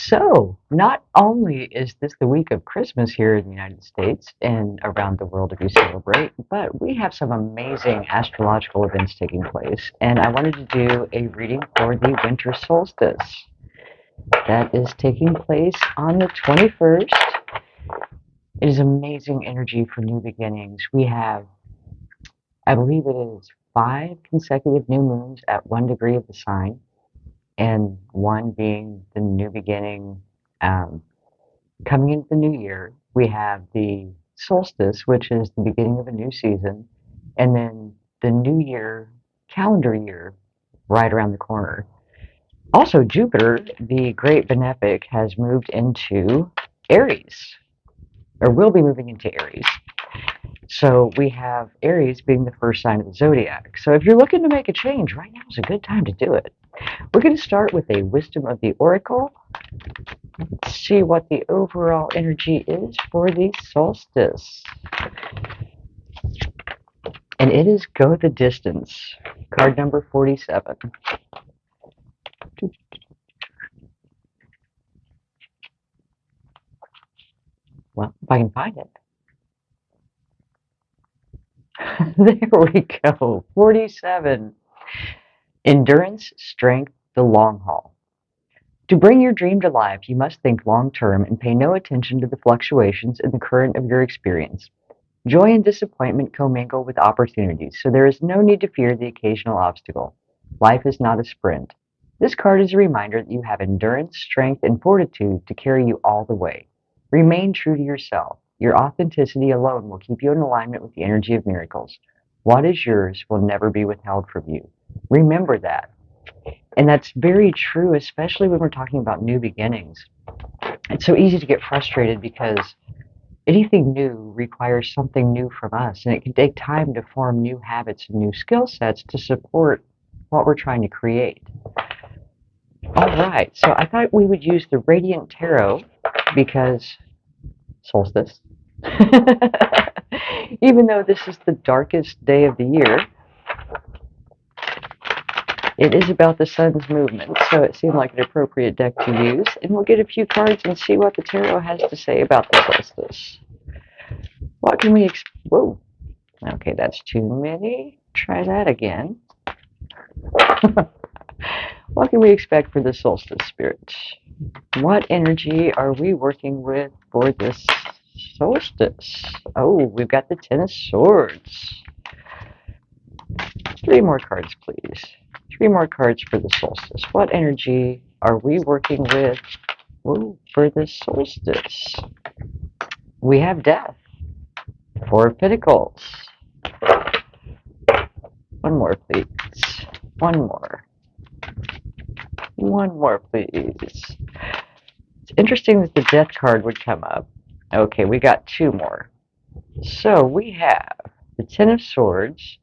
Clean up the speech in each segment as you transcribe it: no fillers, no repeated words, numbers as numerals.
So, not only is this the week of Christmas here in the United States and around the world if you celebrate, but we have some amazing astrological events taking place. And I wanted to do a reading for the winter solstice that is taking place on the 21st. It is amazing energy for new beginnings. We have, I believe it is 5 consecutive new moons at 1 degree of the sign, and one being the new beginning. Um, Coming into the new year, we have the solstice, which is the beginning of a new season, and then the new year, calendar year, right around the corner. Also, Jupiter, the great benefic, has moved into Aries, or will be moving into Aries. So we have Aries being the first sign of the zodiac. So if you're looking to make a change, right now is a good time to do it. We're going to start with a wisdom of the oracle. Let's see what the overall energy is for the solstice. And it is Go the Distance, card number 47. Well, if I can find it. There we go. 47. Endurance, strength, the long haul. To bring your dream to life, you must think long term and pay no attention to the fluctuations in the current of your experience. Joy and disappointment commingle with opportunities, so there is no need to fear the occasional obstacle. Life is not a sprint. This card is a reminder that you have endurance, strength, and fortitude to carry you all the way. Remain true to yourself. Your authenticity alone will keep you in alignment with the energy of miracles. What is yours will never be withheld from you. Remember that. And that's very true, especially when we're talking about new beginnings. It's so easy to get frustrated because anything new requires something new from us, and it can take time to form new habits and new skill sets to support what we're trying to create. All right, so I thought we would use the Radiant Tarot because solstice. Even though this is the darkest day of the year, it is about the sun's movement, so it seemed like an appropriate deck to use. And we'll get a few cards and see what the tarot has to say about the solstice. What can we whoa. Okay, that's too many. Try that again. What can we expect for the solstice spirit? What energy are we working with for this solstice? Oh, we've got the Ten of Swords. 3 more cards, please. 3 more cards for the solstice. What energy are we working with for the solstice? We have death. 4 of Pentacles. One more, please. One more. One more, please. It's interesting that the death card would come up. Okay, we got 2 more. So we have the Ten of Swords,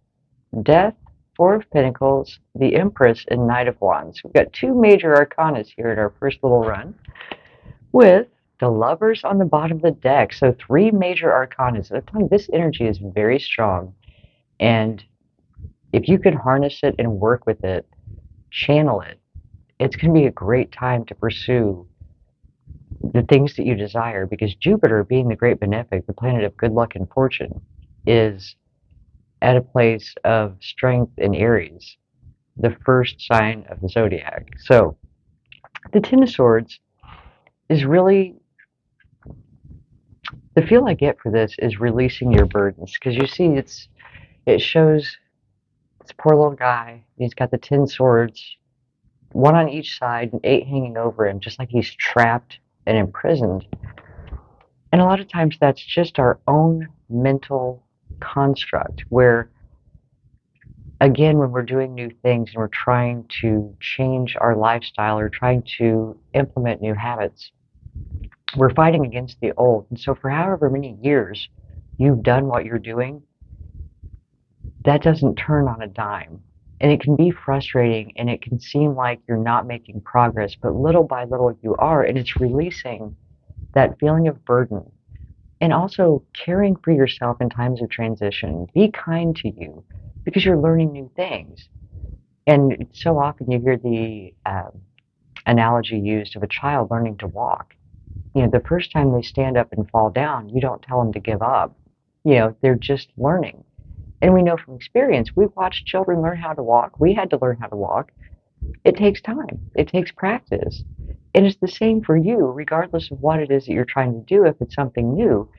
Death, 4 of Pentacles, the Empress, and Knight of Wands. We've got 2 major arcanas here in our first little run, with the Lovers on the bottom of the deck. So 3 major arcanas. I'm telling you, this energy is very strong. And if you can harness it and work with it, channel it, it's going to be a great time to pursue the things that you desire, because Jupiter, being the great benefic, the planet of good luck and fortune, is at a place of strength in Aries, the first sign of the zodiac. So the Ten of Swords is really, the feel I get for this is releasing your burdens, because you see it shows this poor little guy. He's got the 10 swords, 1 on each side and 8 hanging over him, just like he's trapped and imprisoned. And a lot of times that's just our own mental construct, where, again, when we're doing new things and we're trying to change our lifestyle or trying to implement new habits, we're fighting against the old. And so for however many years you've done what you're doing, that doesn't turn on a dime. And it can be frustrating, and it can seem like you're not making progress, but little by little you are, and it's releasing that feeling of burden. And also caring for yourself in times of transition. Be kind to you, because you're learning new things. And so often you hear the analogy used of a child learning to walk. The first time they stand up and fall down, you don't tell them to give up. They're just learning. And we know from experience, we've watched children learn how to walk. We had to learn how to walk. It takes time. It takes practice. And it's the same for you, regardless of what it is that you're trying to do. If it's something new,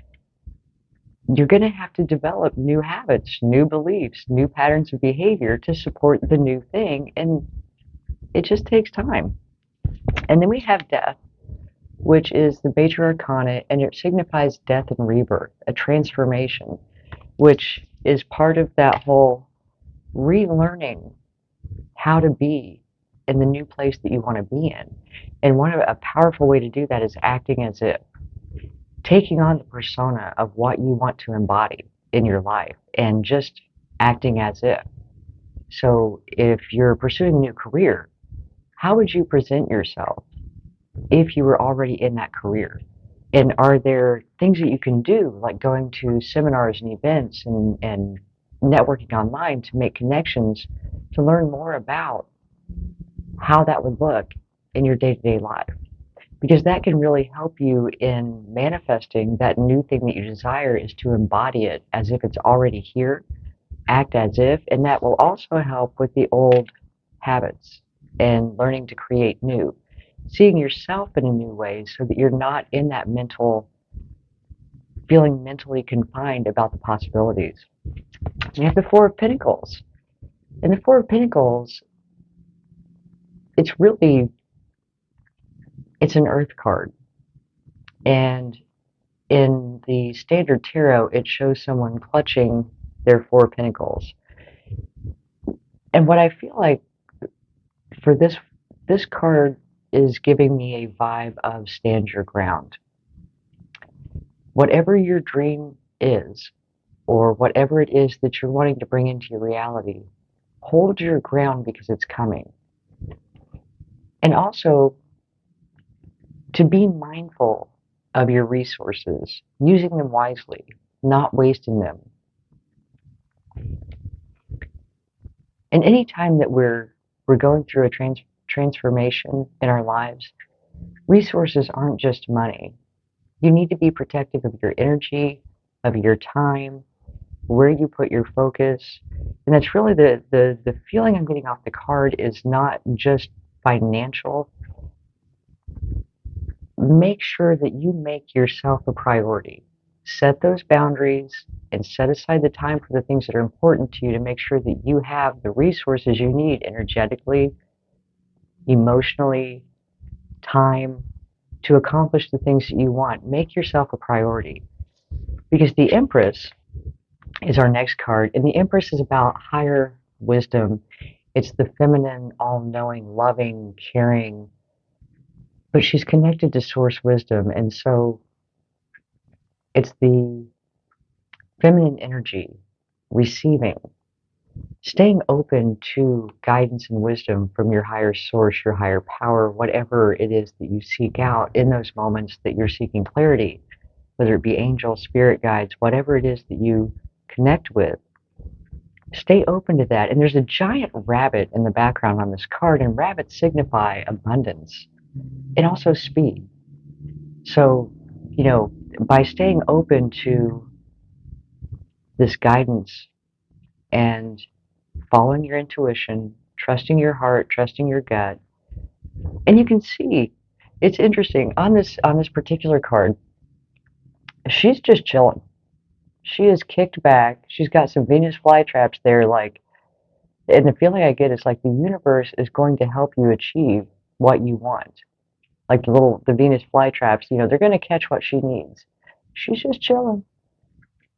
you're going to have to develop new habits, new beliefs, new patterns of behavior to support the new thing. And it just takes time. And then we have death, which is the major arcana, and it signifies death and rebirth, a transformation, which is part of that whole relearning how to be in the new place that you want to be in. And a powerful way to do that is acting as if, taking on the persona of what you want to embody in your life and just acting as if. So if you're pursuing a new career, how would you present yourself if you were already in that career? And are there things that you can do, like going to seminars and events and networking online to make connections to learn more about how that would look in your day-to-day life? Because that can really help you in manifesting that new thing that you desire, is to embody it as if it's already here, act as if, and that will also help with the old habits and learning to create new. Seeing yourself in a new way so that you're not in that feeling mentally confined about the possibilities. You have the Four of Pentacles. And the Four of Pentacles, it's an earth card. And in the standard tarot, it shows someone clutching their Four of Pentacles. And what I feel like for this card is giving me a vibe of stand your ground. Whatever your dream is, or whatever it is that you're wanting to bring into your reality, hold your ground because it's coming. And also, to be mindful of your resources, using them wisely, not wasting them. And any time that we're going through a transformation in our lives, resources aren't just money. You need to be protective of your energy, of your time, where you put your focus. And that's really the feeling I'm getting off the card is not just financial. Make sure that you make yourself a priority. Set those boundaries and set aside the time for the things that are important to you to make sure that you have the resources you need energetically, emotionally, time to accomplish the things that you want. Make yourself a priority. Because the Empress is our next card, and the Empress is about higher wisdom. It's the feminine, all-knowing, loving, caring, but she's connected to source wisdom, and so it's the feminine energy, receiving, staying open to guidance and wisdom from your higher source, your higher power, whatever it is that you seek out in those moments that you're seeking clarity, whether it be angels, spirit guides, whatever it is that you connect with. Stay open to that. And there's a giant rabbit in the background on this card, and rabbits signify abundance and also speed. So, by staying open to this guidance and following your intuition, trusting your heart, trusting your gut, and you can see, it's interesting, on this particular card, she's just chilling. She is kicked back. She's got some Venus flytraps there, and the feeling I get is like the universe is going to help you achieve what you want. Like the Venus flytraps, they're going to catch what she needs. She's just chilling,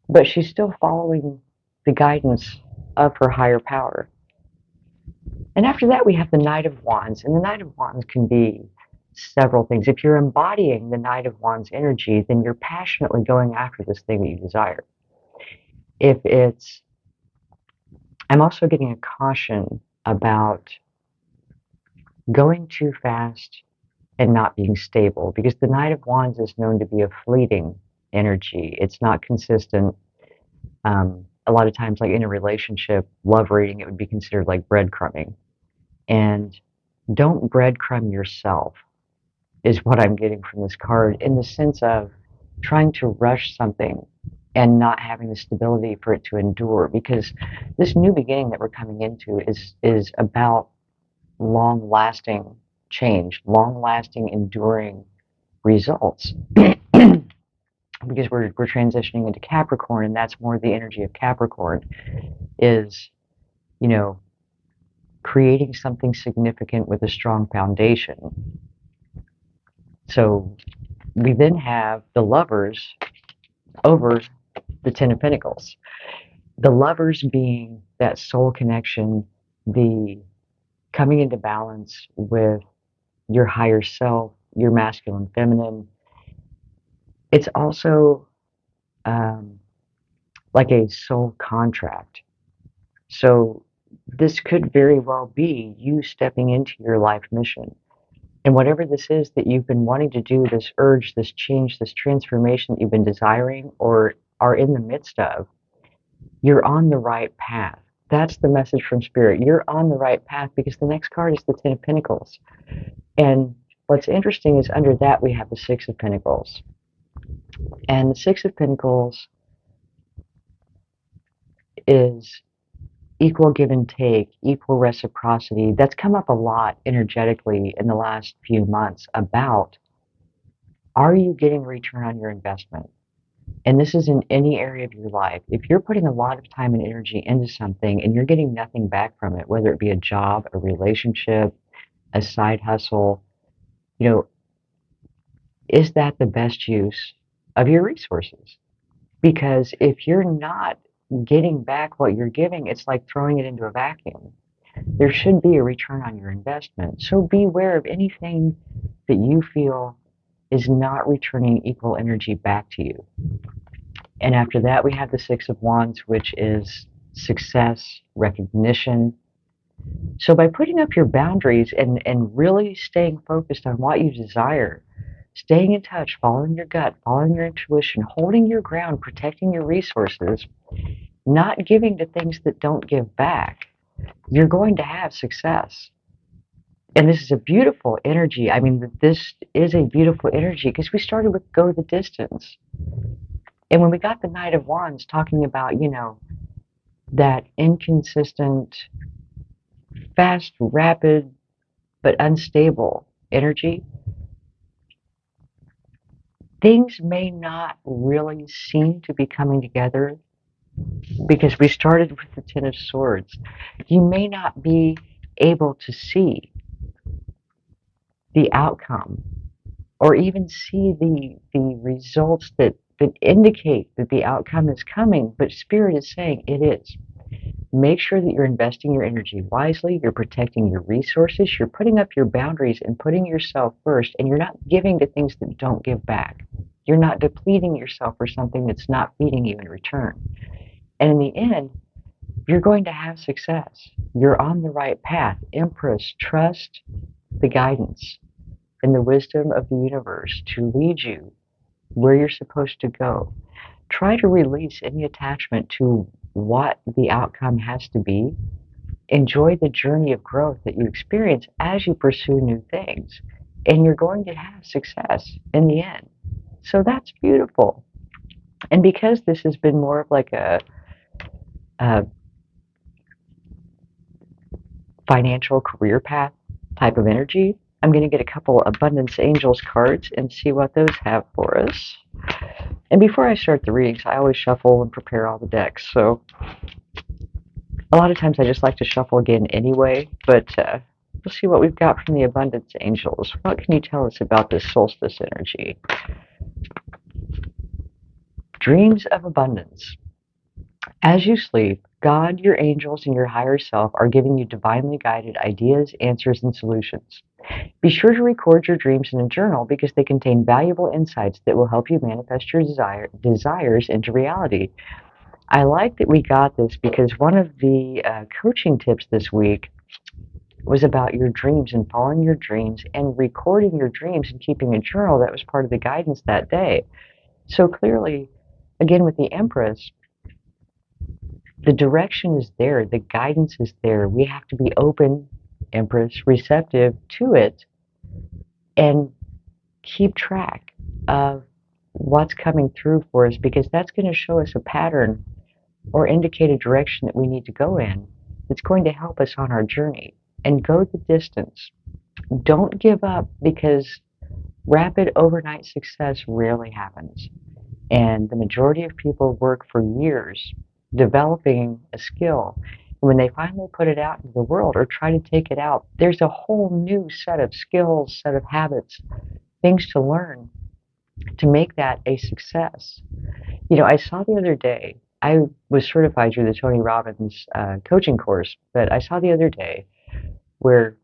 but she's still following the guidance of her higher power. And after that, we have the Knight of Wands, and the Knight of Wands can be several things. If you're embodying the Knight of Wands energy, then you're passionately going after this thing that you desire. I'm also getting a caution about going too fast and not being stable, because the Knight of Wands is known to be a fleeting energy. It's not consistent. A lot of times, like in a relationship, love reading, it would be considered like breadcrumbing. And don't breadcrumb yourself, is what I'm getting from this card, in the sense of trying to rush something and not having the stability for it to endure, because this new beginning that we're coming into is about long lasting change, long lasting, enduring results. Because we're transitioning into Capricorn, and that's more the energy of Capricorn, is, you know, creating something significant with a strong foundation. So we then have the Lovers over the Ten of Pentacles. The Lovers being that soul connection, the coming into balance with your higher self, your masculine, feminine. It's also like a soul contract. So this could very well be you stepping into your life mission. And whatever this is that you've been wanting to do, this urge, this change, this transformation that you've been desiring or are in the midst of, you're on the right path. That's the message from Spirit. You're on the right path, because the next card is the Ten of Pentacles. And what's interesting is under that we have the Six of Pentacles. And the Six of Pentacles is equal give and take, equal reciprocity. That's come up a lot energetically in the last few months about, are you getting a return on your investment? And this is in any area of your life. If you're putting a lot of time and energy into something and you're getting nothing back from it, whether it be a job, a relationship, a side hustle, you know, is that the best use of your resources? Because if you're not getting back what you're giving, it's like throwing it into a vacuum. There should be a return on your investment. So beware of anything that you feel is not returning equal energy back to you. And after that, we have the Six of Wands, which is success, recognition. So by putting up your boundaries and really staying focused on what you desire, staying in touch, following your gut, following your intuition, holding your ground, protecting your resources, not giving to things that don't give back, you're going to have success. And this is a beautiful energy. I mean, this is a beautiful energy because we started with go the distance. And when we got the Knight of Wands talking about, you know, that inconsistent, fast, rapid, but unstable energy, things may not really seem to be coming together because we started with the Ten of Swords. You may not be able to see the outcome or even see the results that indicate that the outcome is coming, but Spirit is saying it is. Make sure that you're investing your energy wisely, you're protecting your resources, you're putting up your boundaries and putting yourself first, and you're not giving to things that don't give back. You're not depleting yourself for something that's not feeding you in return. And in the end, you're going to have success. You're on the right path. Empress, trust the guidance and the wisdom of the universe to lead you where you're supposed to go. Try to release any attachment to what the outcome has to be. Enjoy the journey of growth that you experience as you pursue new things, and you're going to have success in the end. So that's beautiful. And because this has been more of like a financial career path type of energy, I'm going to get a couple Abundance Angels cards and see what those have for us. And before I start the readings, I always shuffle and prepare all the decks. So a lot of times I just like to shuffle again anyway, but we'll see what we've got from the Abundance Angels. What can you tell us about this solstice energy? Dreams of abundance. As you sleep, God, your angels, and your higher self are giving you divinely guided ideas, answers, and solutions. Be sure to record your dreams in a journal because they contain valuable insights that will help you manifest your desires into reality. I like that we got this because one of the coaching tips this week was about your dreams and following your dreams and recording your dreams and keeping a journal. That was part of the guidance that day. So clearly, again, with the Empress, the direction is there, the guidance is there. We have to be open Empress, receptive to it, and keep track of what's coming through for us, because that's going to show us a pattern or indicate a direction that we need to go in that's going to help us on our journey. And go the distance. Don't give up, because rapid overnight success rarely happens. And the majority of people work for years developing a skill. And when they finally put it out into the world or try to take it out, there's a whole new set of skills, set of habits, things to learn to make that a success. I saw the other day, I was certified through the Tony Robbins coaching course, but I saw the other day where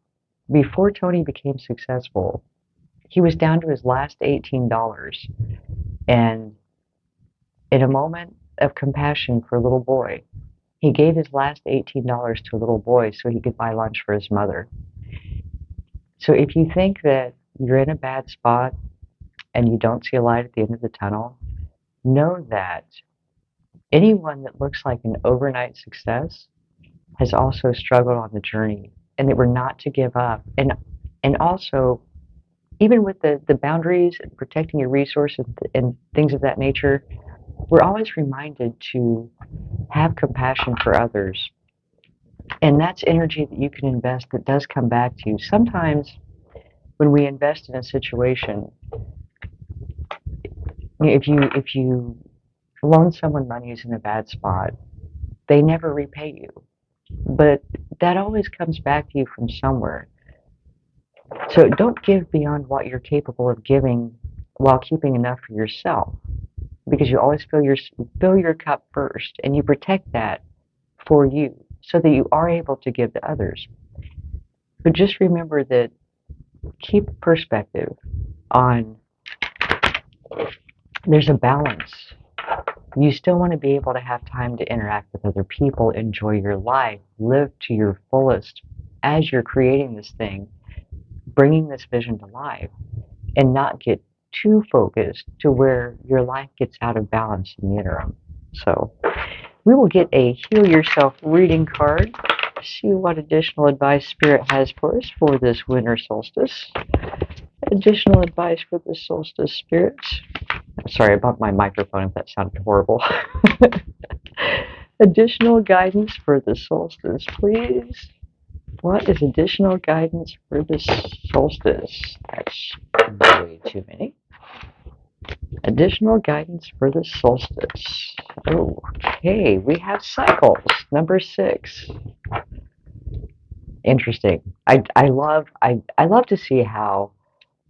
before Tony became successful, he was down to his last $18. And in a moment of compassion for a little boy, he gave his last $18 to a little boy so he could buy lunch for his mother. So if you think that you're in a bad spot and you don't see a light at the end of the tunnel, know that anyone that looks like an overnight success has also struggled on the journey, and that we're not to give up. And also, even with the boundaries and protecting your resources and things of that nature, we're always reminded to have compassion for others. And that's energy that you can invest that does come back to you. Sometimes when we invest in a situation, if you loan someone money who's in a bad spot, they never repay you. But that always comes back to you from somewhere. So don't give beyond what you're capable of giving while keeping enough for yourself, because you always fill your cup first, and you protect that for you so that you are able to give to others. But just remember that, keep perspective on there's a balance. You still want to be able to have time to interact with other people, enjoy your life, live to your fullest as you're creating this thing, bringing this vision to life, and not get too focused to where your life gets out of balance in the interim. So we will get a Heal Yourself reading card, see what additional advice Spirit has for us for this winter solstice. Additional advice for the solstice, spirits. Sorry, I bumped my microphone if that sounded horrible. Additional guidance for the solstice, please. What is additional guidance for the solstice? That's way too many. Additional guidance for the solstice. Okay, we have cycles, number 6. Interesting. I love to see how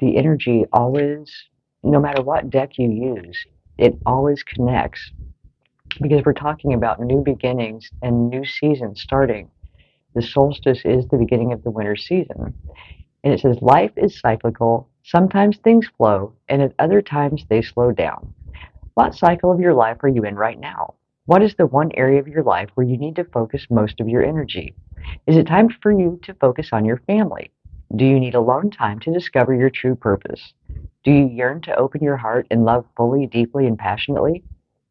the energy always, no matter what deck you use, it always connects, because we're talking about new beginnings and new seasons starting. The solstice is the beginning of the winter season. And it says, life is cyclical. Sometimes things flow, and at other times they slow down. What cycle of your life are you in right now? What is the one area of your life where you need to focus most of your energy? Is it time for you to focus on your family? Do you need alone time to discover your true purpose? Do you yearn to open your heart and love fully, deeply, and passionately?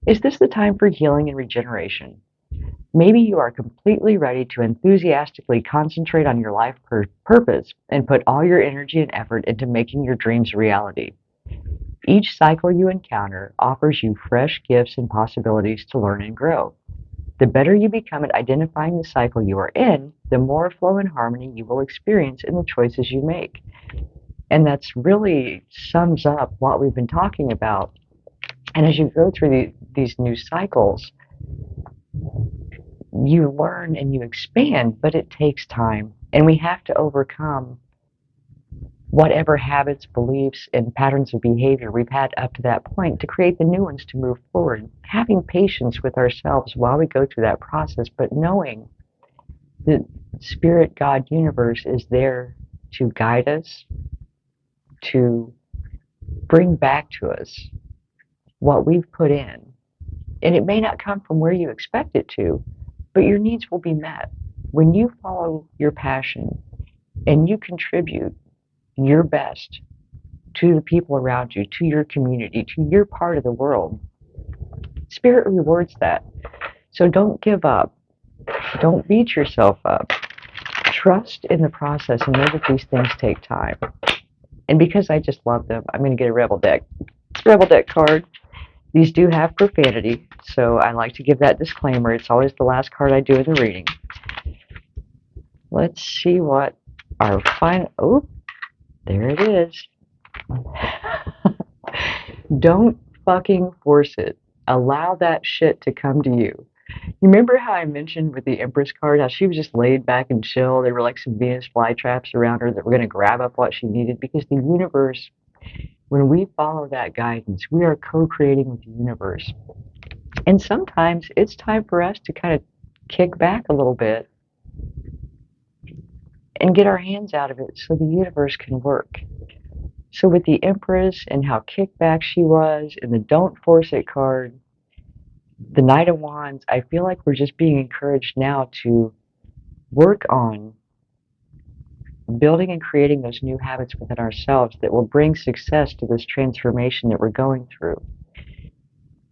Is this the time for healing and regeneration? Maybe you are completely ready to enthusiastically concentrate on your life purpose and put all your energy and effort into making your dreams a reality. Each cycle you encounter offers you fresh gifts and possibilities to learn and grow. The better you become at identifying the cycle you are in, the more flow and harmony you will experience in the choices you make. And that's really sums up what we've been talking about. And as you go through these new cycles, you learn and you expand, but it takes time. And we have to overcome whatever habits, beliefs, and patterns of behavior we've had up to that point to create the new ones to move forward. Having patience with ourselves while we go through that process, but knowing that Spirit, God, Universe is there to guide us, to bring back to us what we've put in. And it may not come from where you expect it to, but your needs will be met. When you follow your passion and you contribute your best to the people around you, to your community, to your part of the world, Spirit rewards that. So don't give up. Don't beat yourself up. trust in the process and know that these things take time. And because I just love them, I'm going to get a Rebel Deck card. These do have profanity, so I like to give that disclaimer. It's always the last card I do in the reading. Let's see what our final... Oh, there it is. Don't fucking force it. Allow that shit to come to you. You remember how I mentioned with the Empress card, how she was just laid back and chill? There were like some Venus flytraps around her that were going to grab up what she needed, because the universe, when we follow that guidance, we are co-creating with the universe. And sometimes it's time for us to kind of kick back a little bit and get our hands out of it so the universe can work. So with the Empress and how kickback she was, and the Don't Force It card, the Knight of Wands, I feel like we're just being encouraged now to work on building and creating those new habits within ourselves that will bring success to this transformation that we're going through.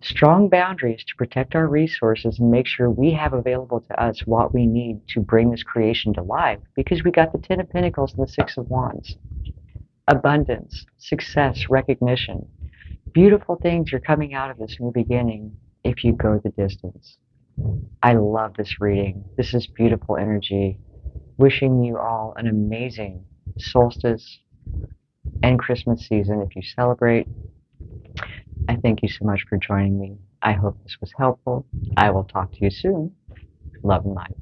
Strong boundaries to protect our resources and make sure we have available to us what we need to bring this creation to life, because we got the Ten of Pentacles and the Six of Wands. Abundance, success, recognition. Beautiful things are coming out of this new beginning if you go the distance. I love this reading. This is beautiful energy. Wishing you all an amazing solstice and Christmas season if you celebrate. I thank you so much for joining me. I hope this was helpful. I will talk to you soon. Love and light.